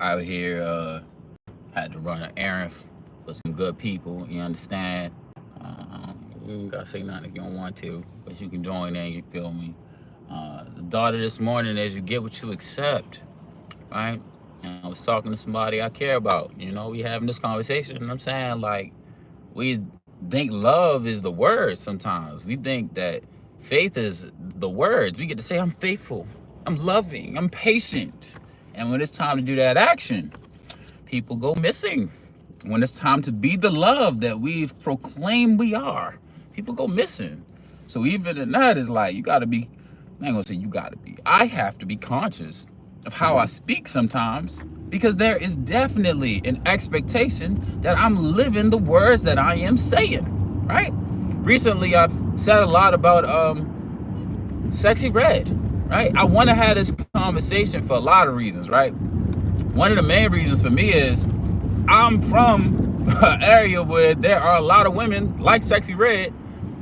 out here had to run an errand for some good people. You understand? You ain't gotta say nothing if you don't want to, but you can join in. You feel me? The thought of this morning is you get what you accept, right? And I was talking to somebody I care about. We having this conversation, and I'm saying like we think love is the word. Sometimes we think that faith is the words. We get to say I'm faithful, I'm loving, I'm patient, and when it's time to do that action, people go missing. When it's time to be the love that we've proclaimed we are, people go missing. So even in that is like, you gotta be, I ain't gonna say you gotta be, I have to be conscious of how I speak sometimes, because there is definitely an expectation that I'm living the words that I am saying, right? Recently, I've said a lot about Sexyy Red, right? I wanna have this conversation for a lot of reasons, right? One of the main reasons for me is I'm from an area where there are a lot of women like Sexyy Red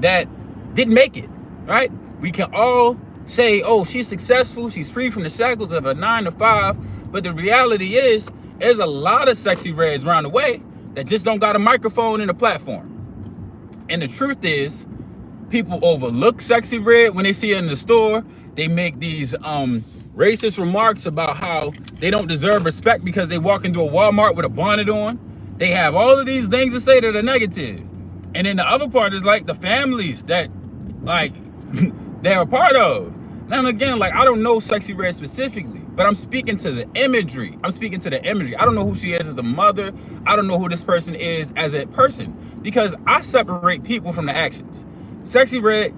that didn't make it, right? We can all say, oh, she's successful, she's free from the shackles of a 9-to-5, but the reality is, there's a lot of Sexyy Reds around the way that just don't got a microphone and a platform. And the truth is, people overlook Sexyy Red when they see it in the store. They make these racist remarks about how they don't deserve respect because they walk into a Walmart with a bonnet on. They have all of these things to say that are negative. And then the other part is like the families that like they're a part of. Now and again, like I don't know Sexyy Red specifically, but I'm speaking to the imagery. I don't know who she is as a mother. I don't know who this person is as a person, because I separate people from the actions. Sexyy Red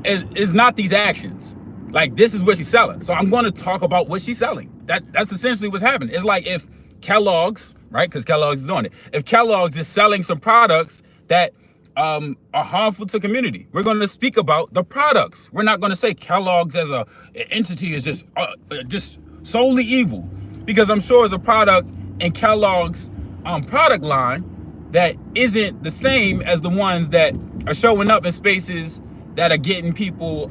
is not these actions. Like, this is what she's selling. So I'm going to talk about what she's selling. That's essentially what's happening. It's like if Kellogg's, right? Because Kellogg's is doing it. If Kellogg's is selling some products that are harmful to community, we're going to speak about the products. We're not going to say Kellogg's as a entity is just solely evil, because I'm sure it's a product in Kellogg's product line that isn't the same as the ones that are showing up in spaces that are getting people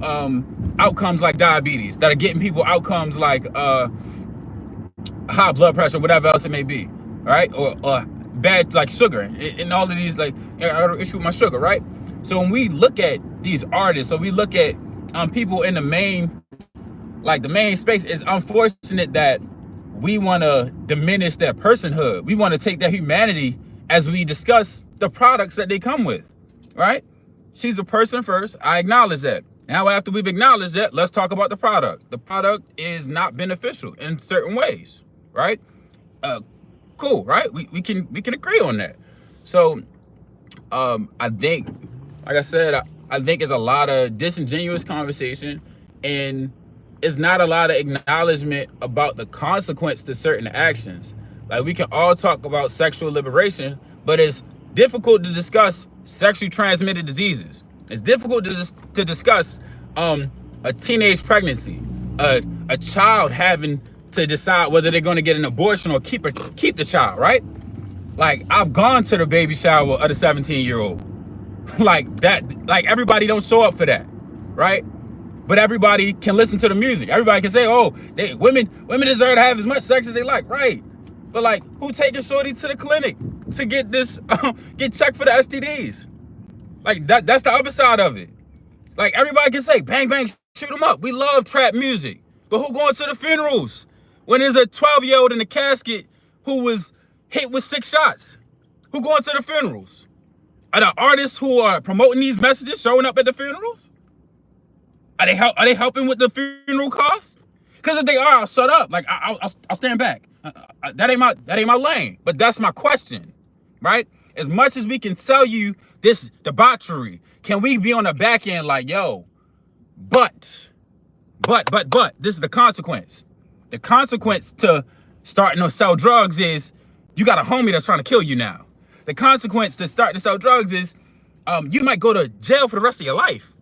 outcomes like diabetes, that are getting people outcomes like high blood pressure, whatever else it may be, right? Or bad like sugar and all of these, like I got an issue with my sugar, right? So when we look at these artists, so we look at people in the main space, it's unfortunate that we want to diminish their personhood. We want to take their humanity as we discuss the products that they come with, right? She's a person first. I acknowledge that. Now, after we've acknowledged that, let's talk about the product. The product is not beneficial in certain ways, right? Cool, right? We can agree on that. So, I think, like I said, I think it's a lot of disingenuous conversation, and it's not a lot of acknowledgement about the consequence to certain actions. Like, we can all talk about sexual liberation, but it's difficult to discuss sexually transmitted diseases. It's difficult to discuss a teenage pregnancy, a child having to decide whether they're going to get an abortion or keep the child, right? Like, I've gone to the baby shower of the 17-year-old. Like that, like everybody don't show up for that, right? But everybody can listen to the music. Everybody can say, oh, women deserve to have as much sex as they like, right? But like, who taking shorty to the clinic to get this, get checked for the STDs? Like that's the other side of it. Like, everybody can say, bang, bang, shoot them up. We love trap music. But who going to the funerals when there's a 12-year-old in the casket who was hit with 6 shots? Who going to the funerals? Are the artists who are promoting these messages showing up at the funerals? Are they helping with the funeral costs? Because if they are, I'll shut up. Like, I'll stand back. That ain't my lane. But that's my question, right? As much as we can sell you this debauchery, can we be on the back end like, yo, but this is the consequence. The consequence to starting to sell drugs is you got a homie that's trying to kill you now. The consequence to starting to sell drugs is you might go to jail for the rest of your life.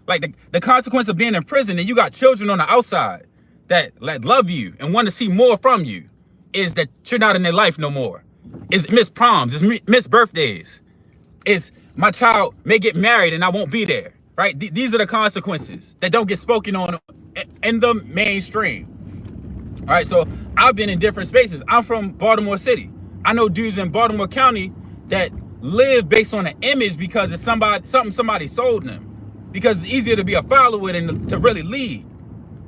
Like, the consequence of being in prison and you got children on the outside that love you and want to see more from you is that you're not in their life no more. It's missed proms, it's missed birthdays. It's my child may get married and I won't be there, right? These are the consequences that don't get spoken on in the mainstream. All right, so I've been in different spaces. I'm from Baltimore City. I know dudes in Baltimore County that live based on an image because it's something somebody sold them. Because it's easier to be a follower than to really lead.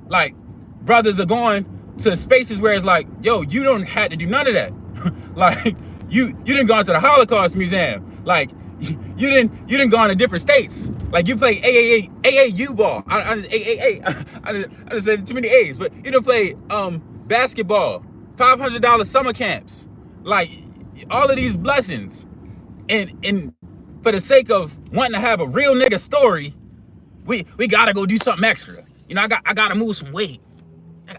Like, brothers are going to spaces where it's like, yo, you don't have to do none of that. Like, you didn't go to the Holocaust Museum. Like, you didn't go into different states. Like, you play AAU ball. I just said too many A's, but you didn't play basketball, $500 summer camps, like all of these blessings, and for the sake of wanting to have a real nigga story, we gotta go do something extra. You know, I gotta move some weight.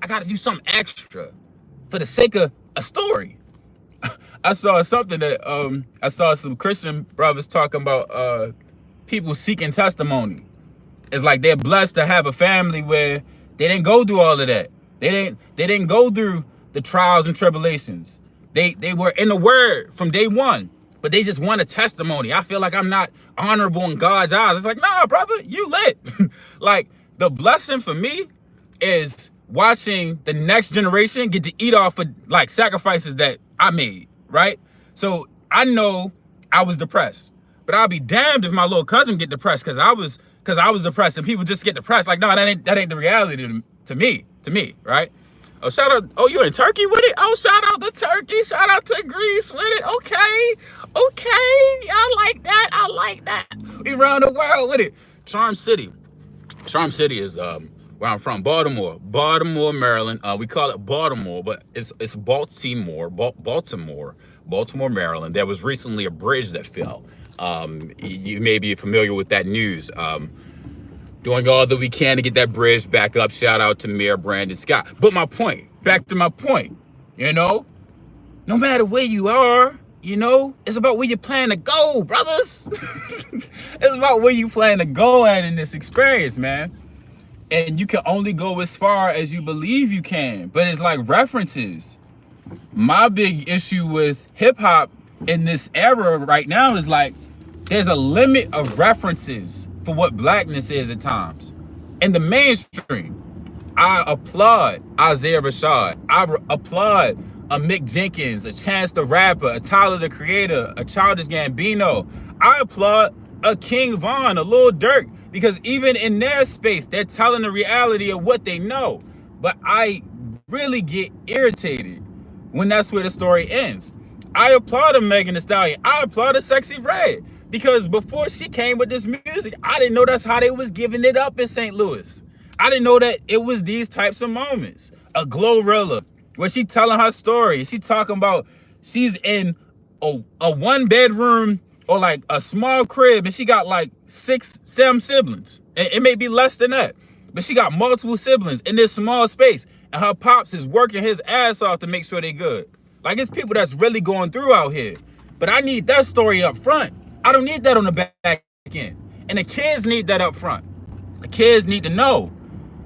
I gotta do something extra for the sake of a story. I saw something that I saw some Christian brothers talking about people seeking testimony. It's like they're blessed to have a family where they didn't go through all of that. They didn't go through the trials and tribulations. They were in the word from day one, but they just want a testimony. I feel like I'm not honorable in God's eyes. It's like, nah, brother, you lit. Like, the blessing for me is watching the next generation get to eat off of like sacrifices that I made, right? So I know I was depressed, but I'll be damned if my little cousin get depressed because I was depressed, and people just get depressed. Like, no, that ain't the reality to me, right? Oh, shout out. Oh, you in Turkey with it? Oh, shout out to Turkey. Shout out to Greece with it. Okay. I like that. We around the world with it. Charm City is where I'm from, Baltimore, Maryland. We call it Baltimore, but it's Baltimore, Maryland. There was recently a bridge that fell. You may be familiar with that news. Doing all that we can to get that bridge back up. Shout out to Mayor Brandon Scott. But back to my point, you know, no matter where you are, you know, it's about where you plan to go, brothers. It's about where you plan to go at in this experience, man. And you can only go as far as you believe you can. But it's like references. My big issue with hip hop in this era right now is like, there's a limit of references for what blackness is at times. In the mainstream, I applaud Isaiah Rashad. I applaud a Mick Jenkins, a Chance the Rapper, a Tyler the Creator, a Childish Gambino. I applaud a King Von, a Lil Durk, because even in their space, they're telling the reality of what they know. But I really get irritated when that's where the story ends. I applaud a Megan Thee Stallion. I applaud a Sexy Red, because before she came with this music, I didn't know that's how they was giving it up in St. Louis. I didn't know that it was these types of moments. A Glorilla, where she telling her story. She talking about she's in a one bedroom or like a small crib, and she got like 6-7 siblings. It may be less than that, but she got multiple siblings in this small space, and her pops is working his ass off to make sure they good. Like, it's people that's really going through out here. But I need that story up front. I don't need that on the back end. And the kids need that up front. The kids need to know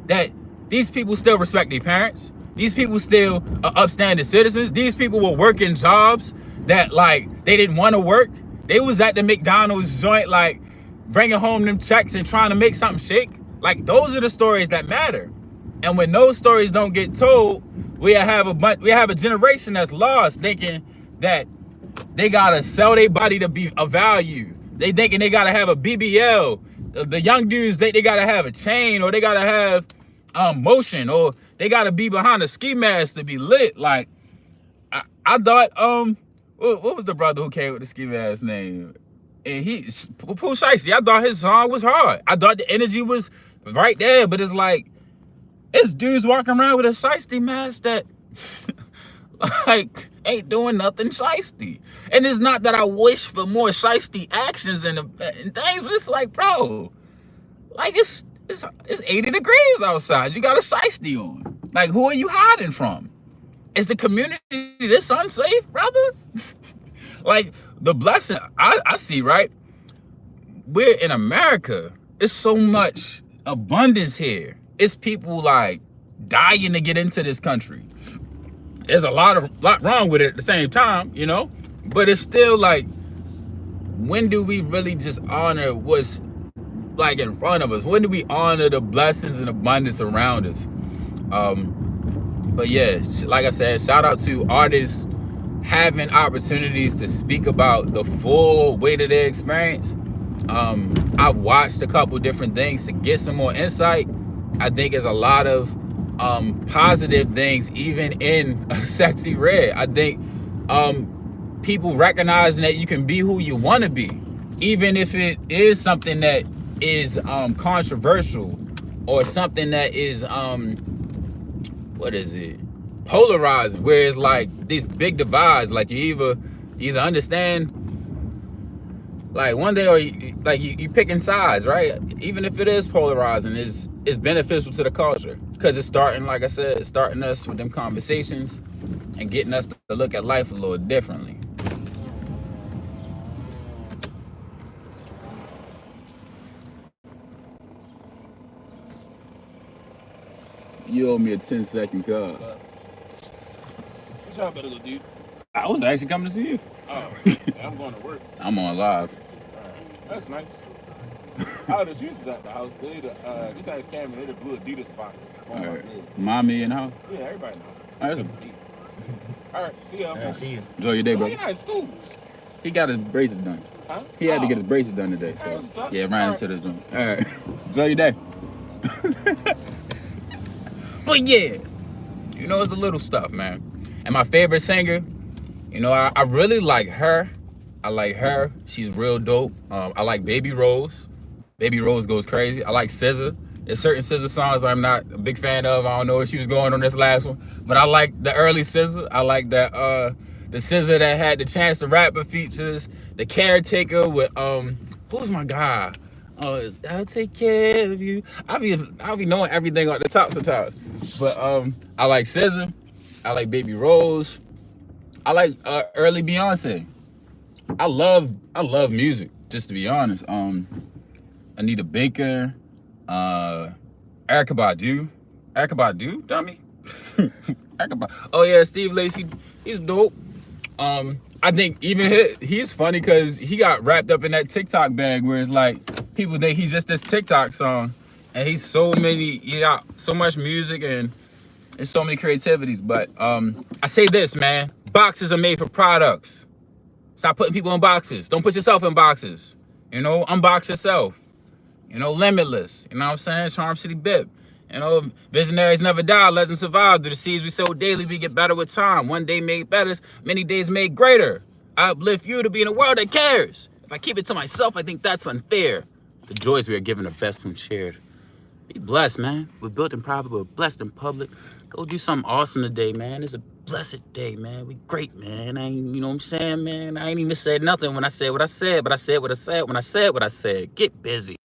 that these people still respect their parents. These people still are upstanding citizens. These people were working jobs that, like, they didn't want to work. They was at the McDonald's joint, like, bringing home them checks and trying to make something shake. Like, those are the stories that matter. And when those stories don't get told, we have a generation that's lost, thinking that they gotta sell their body to be of value. They thinking they gotta have a BBL. The young dudes, they gotta have a chain, or they gotta have motion, or they gotta be behind a ski mask to be lit. Like, I thought, what was the brother who came with the ski mask name? And Pooh Shiesty. I thought his song was hard. I thought the energy was right there, but it's like, it's dudes walking around with a shiesty mask that like ain't doing nothing shiesty. And it's not that I wish for more shiesty actions and things, but it's like, bro, like it's 80 degrees outside. You got a shiesty on. Like, who are you hiding from? Is the community this unsafe, brother? Like, the blessing I see, right? We're in America. It's so much abundance here. It's people like dying to get into this country. There's a lot wrong with it at the same time, you know, but it's still like, when do we really just honor what's like in front of us? When do we honor the blessings and abundance around us? But yeah, like I said, shout out to artists having opportunities to speak about the full weight of their experience. I've watched a couple different things to get some more insight. I think there's a lot of positive things even in Sexy Red. I think people recognizing that you can be who you want to be, even if it is something that is controversial or something that is what is it, polarizing, where it's like these big divides. Like you either understand like one day, or you picking sides, right? Even if it is polarizing, is beneficial to the culture, because it's starting, like I said, it's starting us with them conversations and getting us to look at life a little differently. You owe me a 10-second call. What y'all better go do? I was actually coming to see you. Oh, I'm going to work. I'm on live. That's nice. Oh, the shoes is at the house. They this house came and they the blue Adidas box. All right. Mommy in the house? Yeah, everybody knows. All right. All right, see y'all. Yeah, see you. Enjoy your day, bro. You're not in school. He got his braces done. Huh? He had to get his braces done today. So Alright, yeah, ran alright. into the joint. All right. Enjoy your day. But yeah, you know, it's the little stuff, man. And my favorite singer, you know, I really like her. I like her. She's real dope. I like Baby Rose. Baby Rose goes crazy. I like SZA. There's certain SZA songs I'm not a big fan of. I don't know what she was going on this last one, but I like the early SZA. I like that the SZA that had the Chance the Rapper features, the Caretaker with who's my guy? I'll take care of you. I'll be knowing everything off the top sometimes. But I like SZA. I like Baby Rose. I like early Beyonce. I love music, just to be honest. Anita Baker, Erykah Badu, dummy. Oh yeah, Steve Lacy, he's dope. I think even he's funny because he got wrapped up in that TikTok bag where it's like people think he's just this TikTok song, and he's he got so much music and so many creativities. But I say this, man, boxes are made for products. Stop putting people in boxes. Don't put yourself in boxes. You know, unbox yourself. You know, Limitless. You know what I'm saying? Charm City Bip. You know, visionaries never die, legends survive. Through the seeds we sow daily, we get better with time. One day made better, many days made greater. I uplift you to be in a world that cares. If I keep it to myself, I think that's unfair. The joys we are given are best when shared. Be blessed, man. We're built in private, we're blessed in public. Go do something awesome today, man. It's a blessed day, man. We great, man. You know what I'm saying, man? I ain't even said nothing when I said what I said, but I said what I said when I said what I said. Get busy.